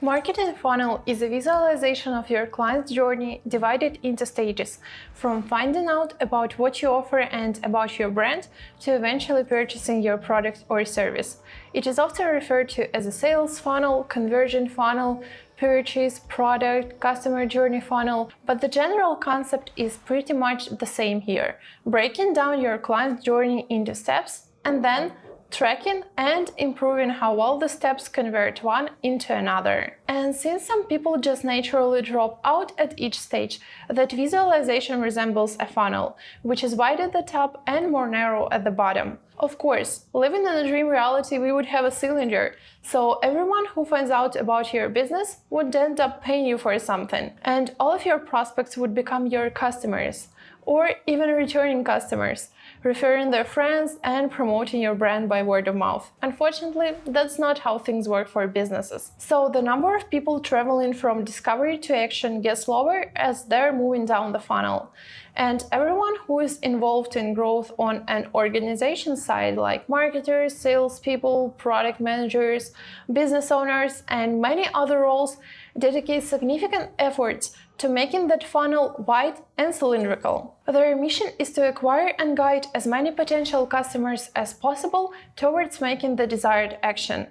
Marketing funnel is a visualization of your client's journey divided into stages, from finding out about what you offer and about your brand to eventually purchasing your product or service. It is often referred to as a sales funnel, conversion funnel, purchase, product, customer journey funnel, but the general concept is pretty much the same here, breaking down your client's journey into steps and then tracking and improving how well the steps convert one into another. And since some people just naturally drop out at each stage, that visualization resembles a funnel, which is wide at the top and more narrow at the bottom. Of course, living in a dream reality, we would have a cylinder, so everyone who finds out about your business would end up paying you for something, and all of your prospects would become your customers, or even returning customers, referring their friends and promoting your brand by word of mouth. Unfortunately, that's not how things work for businesses. So the number of people traveling from discovery to action gets lower as they're moving down the funnel. And everyone who is involved in growth on an organization side, like marketers, salespeople, product managers, business owners, and many other roles, dedicate significant efforts to making that funnel wide and cylindrical. Their mission is to acquire and guide as many potential customers as possible towards making the desired action.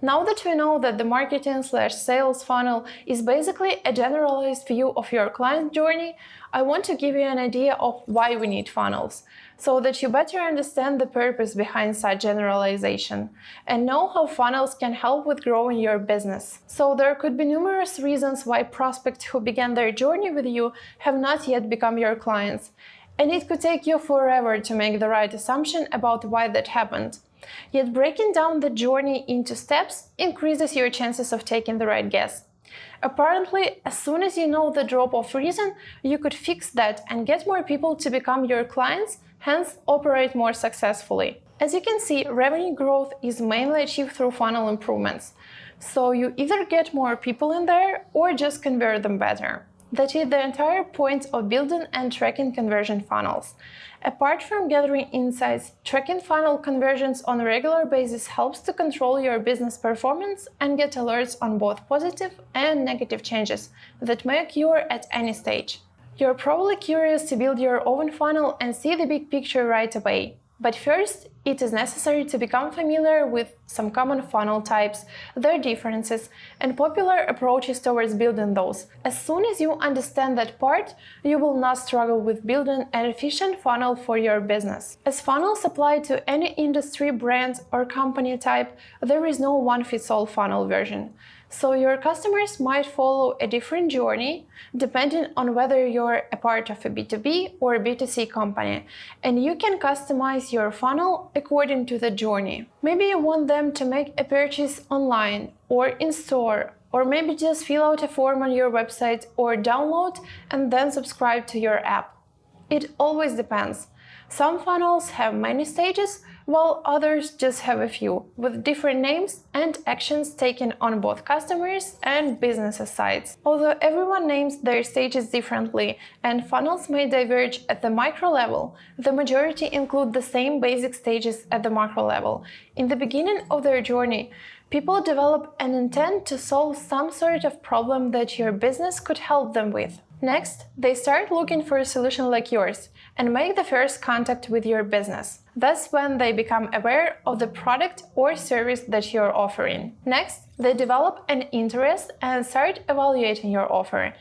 Now that we know that the marketing/sales funnel is basically a generalized view of your client journey, I want to give you an idea of why we need funnels, so that you better understand the purpose behind such generalization and know how funnels can help with growing your business. So there could be numerous reasons why prospects who began their journey with you have not yet become your clients, and it could take you forever to make the right assumption about why that happened. Yet breaking down the journey into steps increases your chances of taking the right guess. Apparently, as soon as you know the drop-off reason, you could fix that and get more people to become your clients, hence operate more successfully. As you can see, revenue growth is mainly achieved through funnel improvements. So you either get more people in there or just convert them better. That is the entire point of building and tracking conversion funnels. Apart from gathering insights, tracking funnel conversions on a regular basis helps to control your business performance and get alerts on both positive and negative changes that may occur at any stage. You're probably curious to build your own funnel and see the big picture right away. But first, it is necessary to become familiar with some common funnel types, their differences, and popular approaches towards building those. As soon as you understand that part, you will not struggle with building an efficient funnel for your business. As funnels apply to any industry, brand, or company type, there is no one-fits-all funnel version. So your customers might follow a different journey depending on whether you're a part of a B2B or a B2C company, and you can customize your funnel according to the journey. Maybe you want them to make a purchase online or in store, or maybe just fill out a form on your website or download and then subscribe to your app. It always depends. Some funnels have many stages, while others just have a few, with different names and actions taken on both customers and business sides. Although everyone names their stages differently and funnels may diverge at the micro level, the majority include the same basic stages at the macro level. In the beginning of their journey, people develop an intent to solve some sort of problem that your business could help them with. Next, they start looking for a solution like yours and make the first contact with your business. That's when they become aware of the product or service that you're offering. Next, they develop an interest and start evaluating your offer.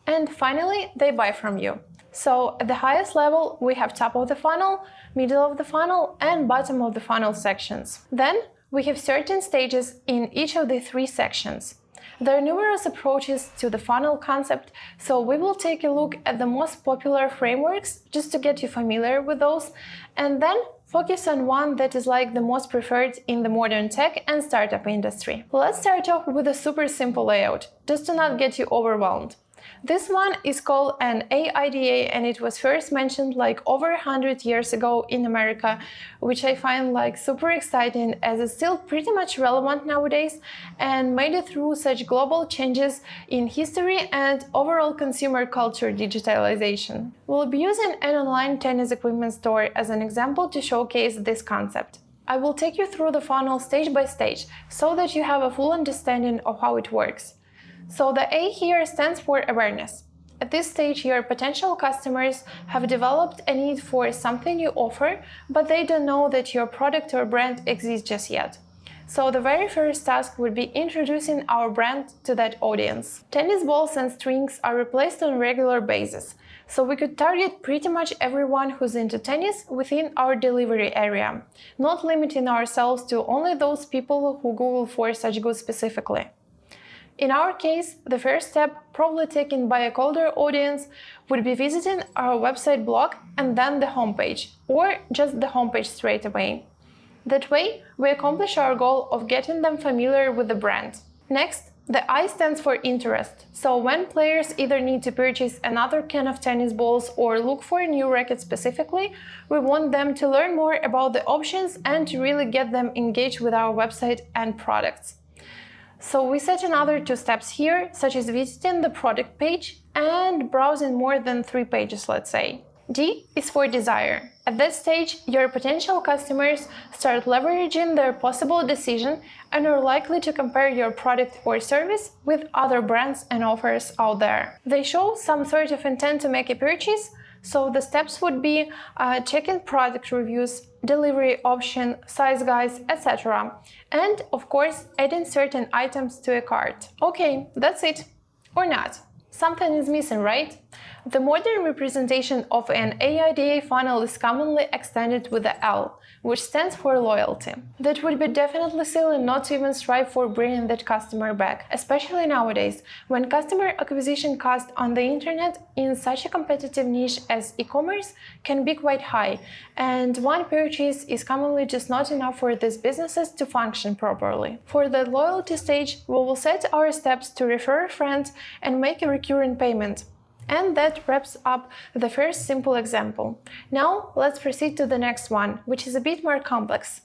And finally, they buy from you. So at the highest level, we have top of the funnel, middle of the funnel, and bottom of the funnel sections. Then we have certain stages in each of the three sections. There are numerous approaches to the funnel concept, so we will take a look at the most popular frameworks just to get you familiar with those, and then focus on one that is like the most preferred in the modern tech and startup industry. Let's start off with a super simple layout, just to not get you overwhelmed. This one is called an AIDA, and it was first mentioned like over 100 years ago in America, which I find like super exciting as it's still pretty much relevant nowadays and made it through such global changes in history and overall consumer culture digitalization. We'll be using an online tennis equipment store as an example to showcase this concept. I will take you through the funnel stage by stage so that you have a full understanding of how it works. So the A here stands for awareness. At this stage, your potential customers have developed a need for something you offer, but they don't know that your product or brand exists just yet. So the very first task would be introducing our brand to that audience. Tennis balls and strings are replaced on a regular basis, so we could target pretty much everyone who's into tennis within our delivery area, not limiting ourselves to only those people who Google for such goods specifically. In our case, the first step, probably taken by a colder audience, would be visiting our website blog and then the homepage, or just the homepage straight away. That way, we accomplish our goal of getting them familiar with the brand. Next, the I stands for interest. So when players either need to purchase another can of tennis balls or look for a new racket specifically, we want them to learn more about the options and to really get them engaged with our website and products. So we set another 2 steps here, such as visiting the product page and browsing more than 3 pages, let's say. D is for desire. At that stage, your potential customers start leveraging their possible decision and are likely to compare your product or service with other brands and offers out there. They show some sort of intent to make a purchase, so the steps would be checking product reviews, delivery option, size guides, etc. And of course, adding certain items to a cart. Okay, that's it. Or not. Something is missing, right? The modern representation of an AIDA funnel is commonly extended with the L, which stands for loyalty. That would be definitely silly not to even strive for bringing that customer back, especially nowadays, when customer acquisition cost on the internet in such a competitive niche as e-commerce can be quite high, and one purchase is commonly just not enough for these businesses to function properly. For the loyalty stage, we will set our steps to refer a friend and make a recurring payment. And that wraps up the first simple example. Now let's proceed to the next one, which is a bit more complex.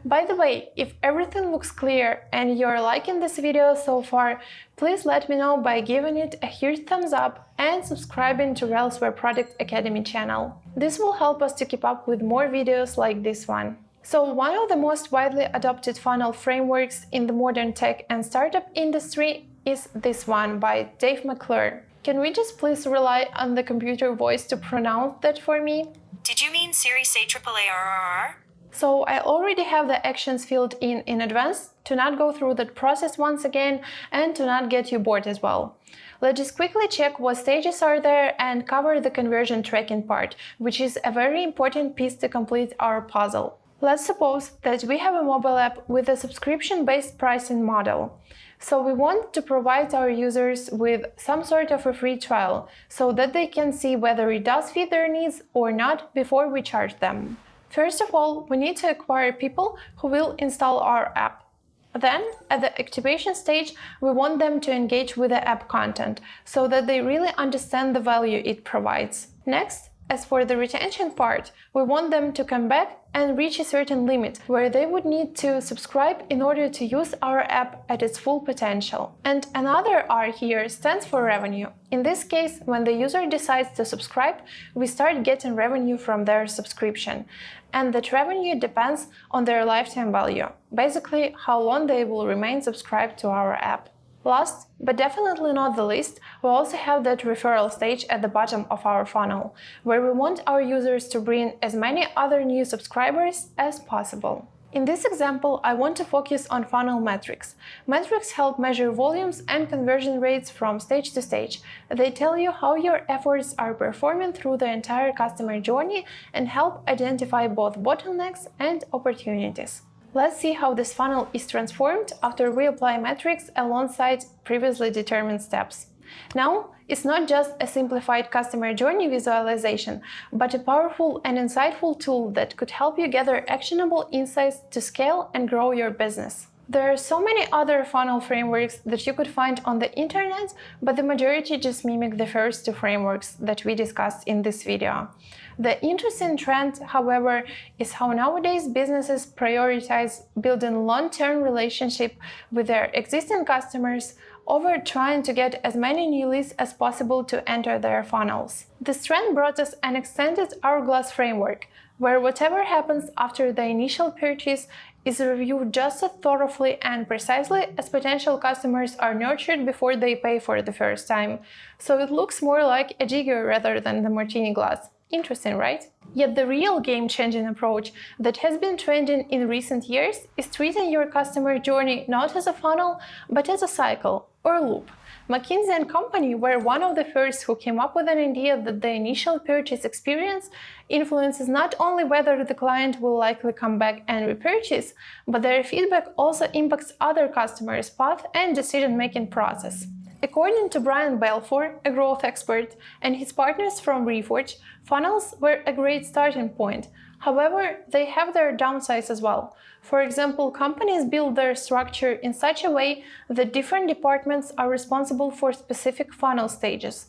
By the way, if everything looks clear and you're liking this video so far, please let me know by giving it a huge thumbs up and subscribing to Railsware Product Academy channel. This will help us to keep up with more videos like this one. So one of the most widely adopted funnel frameworks in the modern tech and startup industry is this one by Dave McClure. Can we just please rely on the computer voice to pronounce that for me? Did you mean Siri say AAARRR? So I already have the actions filled in advance to not go through that process once again and to not get you bored as well. Let's just quickly check what stages are there and cover the conversion tracking part, which is a very important piece to complete our puzzle. Let's suppose that we have a mobile app with a subscription-based pricing model. So we want to provide our users with some sort of a free trial so that they can see whether it does fit their needs or not before we charge them. First of all, we need to acquire people who will install our app. Then, at the activation stage, we want them to engage with the app content so that they really understand the value it provides. Next, as for the retention part, we want them to come back and reach a certain limit where they would need to subscribe in order to use our app at its full potential. And another R here stands for revenue. In this case, when the user decides to subscribe, we start getting revenue from their subscription. And that revenue depends on their lifetime value, basically how long they will remain subscribed to our app. Last, but definitely not the least, we also have that referral stage at the bottom of our funnel, where we want our users to bring as many other new subscribers as possible. In this example, I want to focus on funnel metrics. Metrics help measure volumes and conversion rates from stage to stage. They tell you how your efforts are performing through the entire customer journey and help identify both bottlenecks and opportunities. Let's see how this funnel is transformed after we apply metrics alongside previously determined steps. Now, it's not just a simplified customer journey visualization, but a powerful and insightful tool that could help you gather actionable insights to scale and grow your business. There are so many other funnel frameworks that you could find on the internet, but the majority just mimic the first 2 frameworks that we discussed in this video. The interesting trend, however, is how nowadays businesses prioritize building long-term relationship with their existing customers over trying to get as many new leads as possible to enter their funnels. This trend brought us an extended hourglass framework, where whatever happens after the initial purchase is reviewed just as thoroughly and precisely as potential customers are nurtured before they pay for the first time. So it looks more like a jigger rather than the martini glass. Interesting, right? Yet the real game-changing approach that has been trending in recent years is treating your customer journey not as a funnel, but as a cycle or loop. McKinsey and Company were one of the first who came up with an idea that the initial purchase experience influences not only whether the client will likely come back and repurchase, but their feedback also impacts other customers' path and decision-making process. According to Brian Belfour, a growth expert, and his partners from Reforge, funnels were a great starting point. However, they have their downsides as well. For example, companies build their structure in such a way that different departments are responsible for specific funnel stages,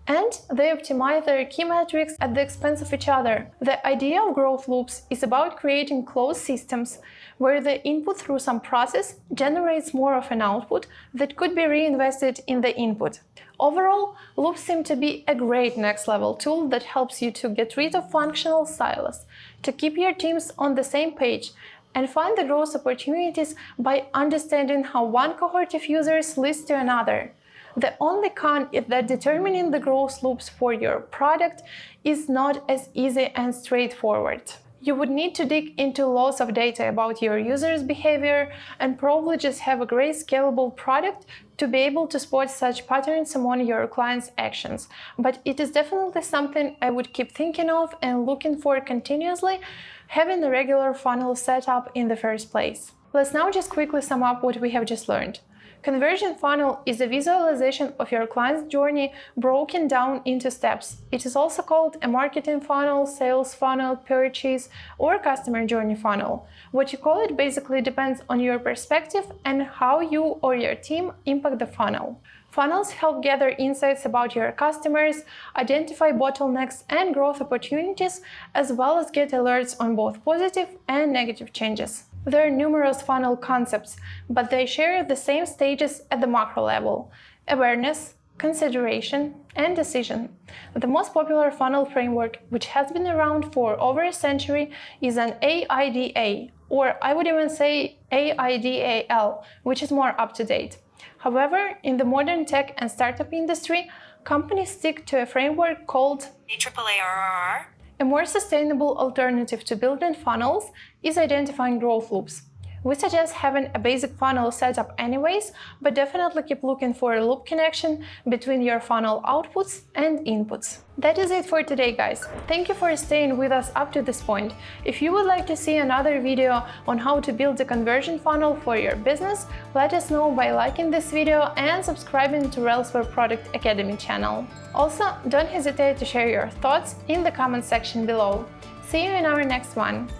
and they optimize their key metrics at the expense of each other. The idea of growth loops is about creating closed systems where the input through some process generates more of an output that could be reinvested in the input. Overall, loops seem to be a great next-level tool that helps you to get rid of functional silos, to keep your teams on the same page, and find the growth opportunities by understanding how one cohort of users leads to another. The only con is that determining the growth loops for your product is not as easy and straightforward. You would need to dig into lots of data about your users' behavior and probably just have a great scalable product to be able to spot such patterns among your clients' actions. But it is definitely something I would keep thinking of and looking for continuously, having a regular funnel set up in the first place. Let's now just quickly sum up what we have just learned. Conversion funnel is a visualization of your client's journey broken down into steps. It is also called a marketing funnel, sales funnel, purchase, or customer journey funnel. What you call it basically depends on your perspective and how you or your team impact the funnel. Funnels help gather insights about your customers, identify bottlenecks and growth opportunities, as well as get alerts on both positive and negative changes. There are numerous funnel concepts, but they share the same stages at the macro level: awareness, consideration, and decision. The most popular funnel framework, which has been around for over a century, is an AIDA, or I would even say AIDAL, which is more up to date. However, in the modern tech and startup industry, companies stick to a framework called AARRR. A more sustainable alternative to building funnels is identifying growth loops. We suggest having a basic funnel setup anyways, but definitely keep looking for a loop connection between your funnel outputs and inputs. That is it for today, guys. Thank you for staying with us up to this point. If you would like to see another video on how to build a conversion funnel for your business, let us know by liking this video and subscribing to Belfour Product Academy channel. Also, don't hesitate to share your thoughts in the comment section below. See you in our next one.